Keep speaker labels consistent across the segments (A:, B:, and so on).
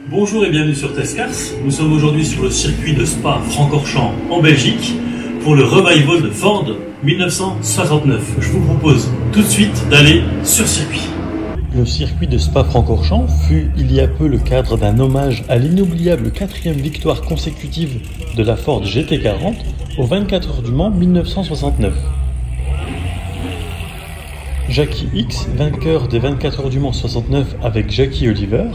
A: Bonjour et bienvenue sur Testcars. Nous sommes aujourd'hui sur le circuit de Spa-Francorchamps en Belgique pour le Revival de Ford 1969. Je vous propose tout de suite d'aller sur circuit. Le circuit de Spa-Francorchamps fut il y a peu le cadre d'un hommage à l'inoubliable 4e victoire consécutive de la Ford GT40 aux 24 heures du Mans 1969. Jackie Ickx, vainqueur des 24 heures du Mans 69 avec Jackie Oliver,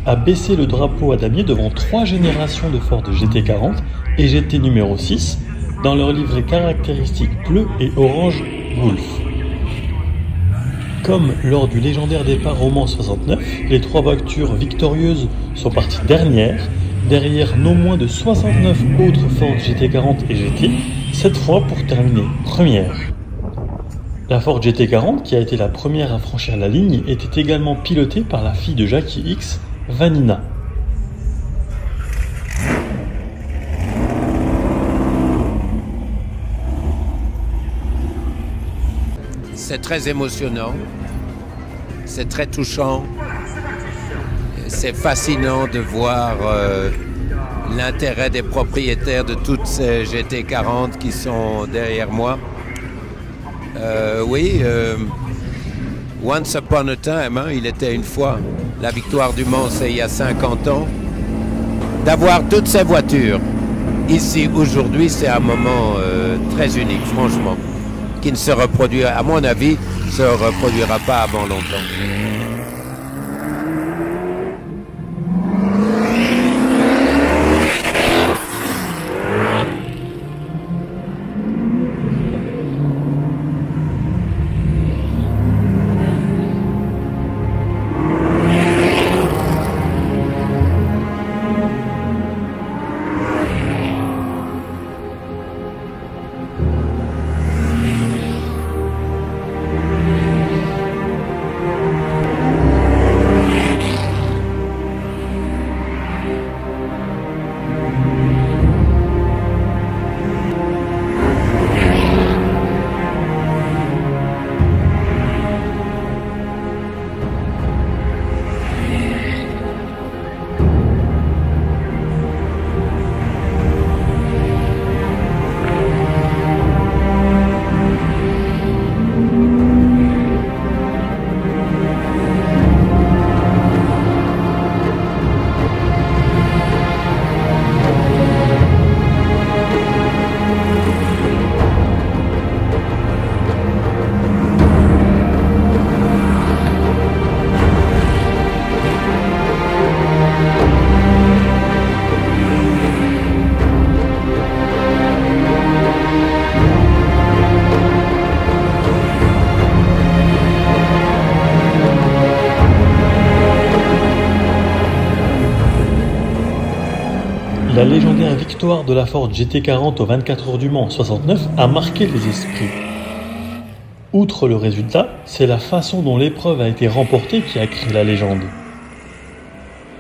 A: a baissé le drapeau à damier devant 3 générations de Ford GT40 et GT numéro 6 dans leur livrée caractéristique bleu et orange Gulf. Comme lors du légendaire départ au Mans 69, les 3 voitures victorieuses sont parties dernières, derrière non moins de 69 autres Ford GT40 et GT, cette fois pour terminer première. La Ford GT40, qui a été la première à franchir la ligne, était également pilotée par la fille de Jackie Ickx, Vanina.
B: C'est très émotionnant, c'est très touchant, c'est fascinant de voir l'intérêt des propriétaires de toutes ces GT40 qui sont derrière moi. Once upon a time, hein, il était une fois. La victoire du Mans, c'est il y a 50 ans. D'avoir toutes ces voitures ici aujourd'hui, c'est un moment très unique, franchement, qui ne se reproduira, à mon avis, se reproduira pas avant longtemps.
A: La légendaire victoire de la Ford GT40 aux 24 heures du Mans 69 a marqué les esprits. Outre le résultat, c'est la façon dont l'épreuve a été remportée qui a créé la légende.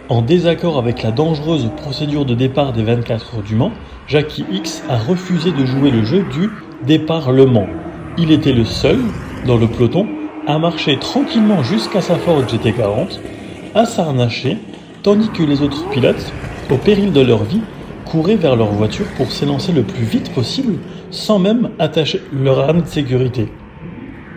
A: En désaccord avec la dangereuse procédure de départ des 24 heures du Mans, Jackie Ickx a refusé de jouer le jeu du départ Le Mans. Il était le seul, dans le peloton, à marcher tranquillement jusqu'à sa Ford GT40, à s'harnacher, tandis que les autres pilotes, au péril de leur vie, couraient vers leur voiture pour s'élancer le plus vite possible, sans même attacher leur arme de sécurité.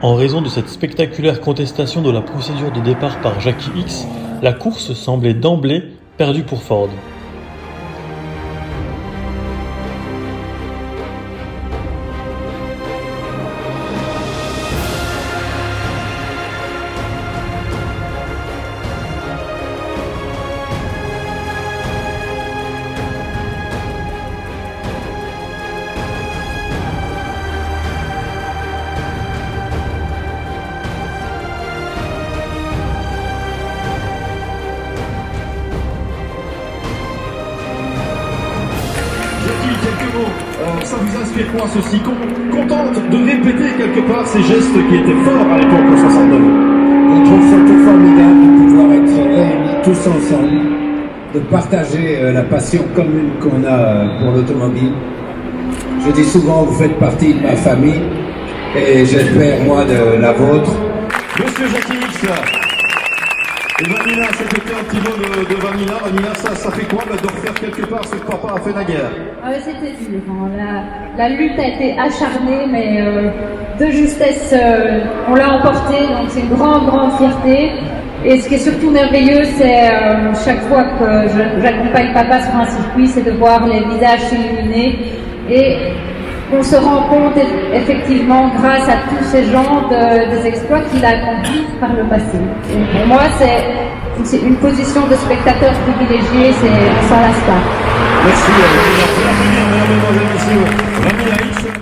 A: En raison de cette spectaculaire contestation de la procédure de départ par Jackie Ickx, la course semblait d'emblée perdue pour Ford.
C: Ça vous inspire quoi ceci? Contente de répéter quelque part ces gestes qui étaient forts à l'époque en 69.
D: Je trouve ça tout formidable de pouvoir être réunis tous ensemble, de partager la passion commune qu'on a pour l'automobile. Je dis souvent, vous faites partie de ma famille et j'espère moi de la vôtre.
C: Monsieur Jackie Ickx. Et Vanilla, c'était un petit mot de Vanilla. Vanilla, ça fait quoi de refaire quelque part ce que papa a fait naguère?
E: Ah ouais, c'était dur. Hein. La lutte a été acharnée, mais de justesse, on l'a emporté. Donc c'est une grande, grande fierté. Et ce qui est surtout merveilleux, c'est chaque fois que j'accompagne papa sur un circuit, c'est de voir les visages s'illuminer. Et on se rend compte effectivement, grâce à tous ces gens, des exploits qu'il a accomplis par le passé. Et pour moi, c'est une position de spectateur privilégié, on s'en lasse pas.
C: Merci, mesdames et messieurs.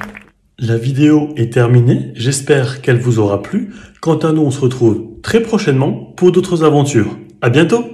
A: La vidéo est terminée, j'espère qu'elle vous aura plu. Quant à nous, on se retrouve très prochainement pour d'autres aventures. À bientôt!